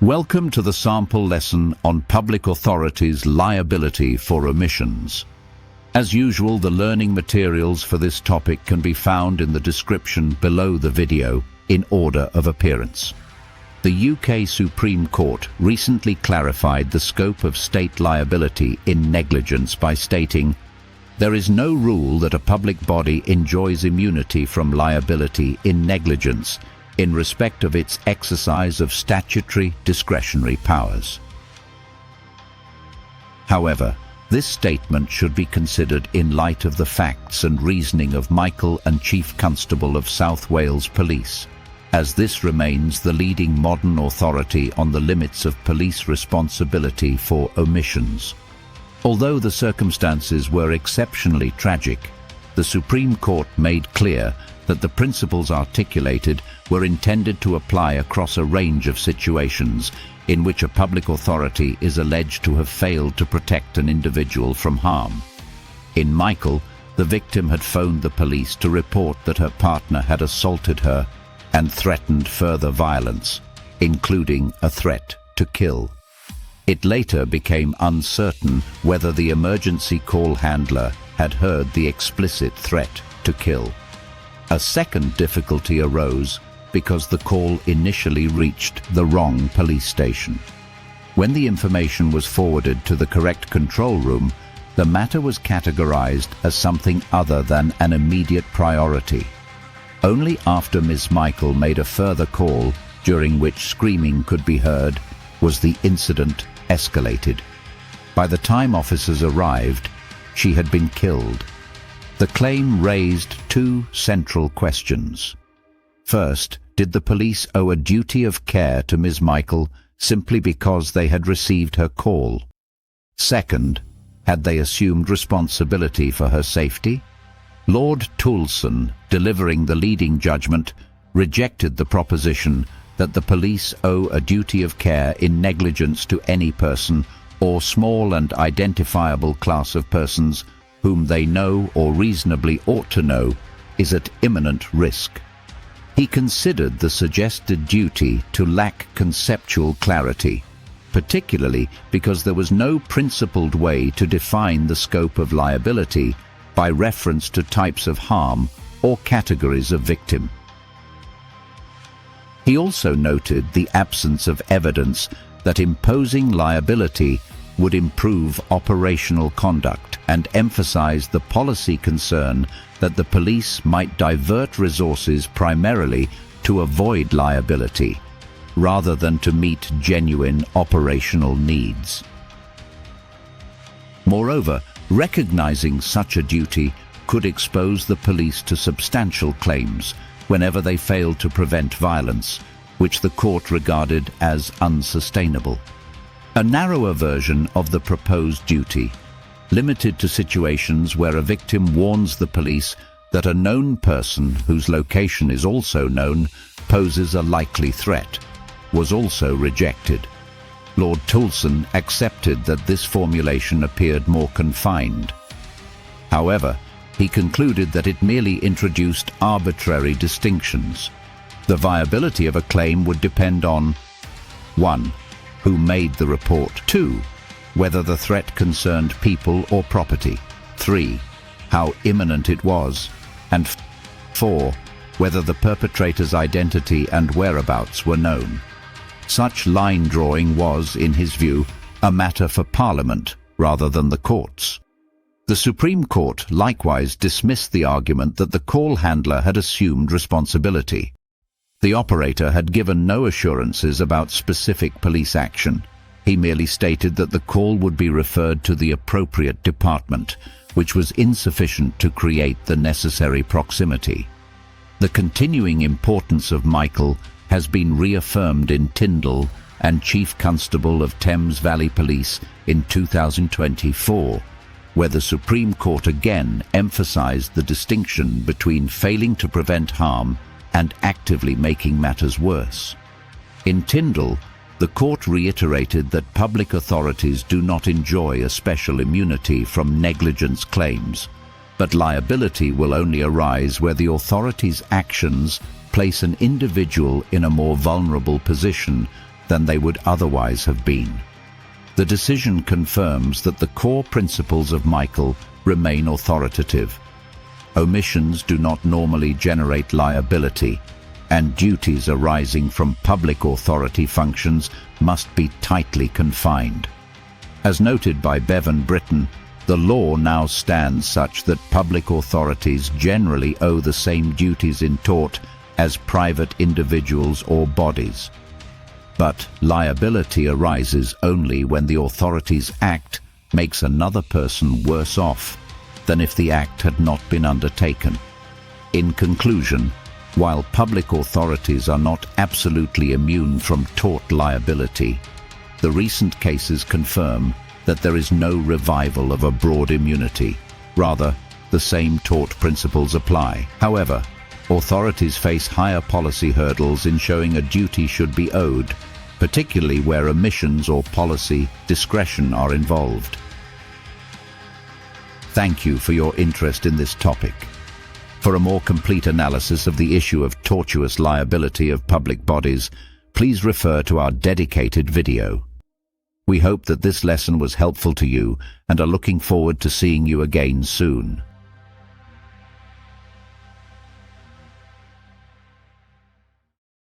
Welcome to the sample lesson on Public Authorities' Liability for Omissions. As usual, the learning materials for this topic can be found in the description below the video in order of appearance. The UK Supreme Court recently clarified the scope of state liability in negligence by stating, "There is no rule that a public body enjoys immunity from liability in negligence in respect of its exercise of statutory discretionary powers." However, this statement should be considered in light of the facts and reasoning of Michael and Chief Constable of South Wales Police, as this remains the leading modern authority on the limits of police responsibility for omissions. Although the circumstances were exceptionally tragic, the Supreme Court made clear that the principles articulated were intended to apply across a range of situations in which a public authority is alleged to have failed to protect an individual from harm. In Michael, the victim had phoned the police to report that her partner had assaulted her and threatened further violence, including a threat to kill. It later became uncertain whether the emergency call handler had heard the explicit threat to kill. A second difficulty arose because the call initially reached the wrong police station. When the information was forwarded to the correct control room, the matter was categorized as something other than an immediate priority. Only after Ms. Michael made a further call, during which screaming could be heard, was the incident escalated. By the time officers arrived, she had been killed. The claim raised two central questions. First, did the police owe a duty of care to Ms. Michael simply because they had received her call? Second, had they assumed responsibility for her safety? Lord Toulson, delivering the leading judgment, rejected the proposition that the police owe a duty of care in negligence to any person or small and identifiable class of persons whom they know or reasonably ought to know is at imminent risk. He considered the suggested duty to lack conceptual clarity, particularly because there was no principled way to define the scope of liability by reference to types of harm or categories of victim. He also noted the absence of evidence that imposing liability would improve operational conduct and emphasized the policy concern that the police might divert resources primarily to avoid liability, rather than to meet genuine operational needs. Moreover, recognizing such a duty could expose the police to substantial claims whenever they failed to prevent violence, which the court regarded as unsustainable. A narrower version of the proposed duty, limited to situations where a victim warns the police that a known person whose location is also known poses a likely threat, was also rejected. Lord Toulson accepted that this formulation appeared more confined. However, he concluded that it merely introduced arbitrary distinctions. The viability of a claim would depend on 1. Who made the report. 2. Whether the threat concerned people or property. 3. How imminent it was. And 4. Whether the perpetrator's identity and whereabouts were known. Such line drawing was, in his view, a matter for Parliament rather than the courts. The Supreme Court likewise dismissed the argument that the call handler had assumed responsibility. The operator had given no assurances about specific police action. He merely stated that the call would be referred to the appropriate department, which was insufficient to create the necessary proximity. The continuing importance of Michael has been reaffirmed in Tindall and Chief Constable of Thames Valley Police in 2024, where the Supreme Court again emphasized the distinction between failing to prevent harm and actively making matters worse. In Tindall, the court reiterated that public authorities do not enjoy a special immunity from negligence claims, but liability will only arise where the authority's actions place an individual in a more vulnerable position than they would otherwise have been. The decision confirms that the core principles of Michael remain authoritative. Omissions do not normally generate liability, and duties arising from public authority functions must be tightly confined. As noted by Bevan Britton, the law now stands such that public authorities generally owe the same duties in tort as private individuals or bodies. But liability arises only when the authority's act makes another person worse off than if the act had not been undertaken. In conclusion, while public authorities are not absolutely immune from tort liability, the recent cases confirm that there is no revival of a broad immunity. Rather, the same tort principles apply. However, authorities face higher policy hurdles in showing a duty should be owed, particularly where omissions or policy discretion are involved. Thank you for your interest in this topic. For a more complete analysis of the issue of tortuous liability of public bodies, please refer to our dedicated video. We hope that this lesson was helpful to you and are looking forward to seeing you again soon.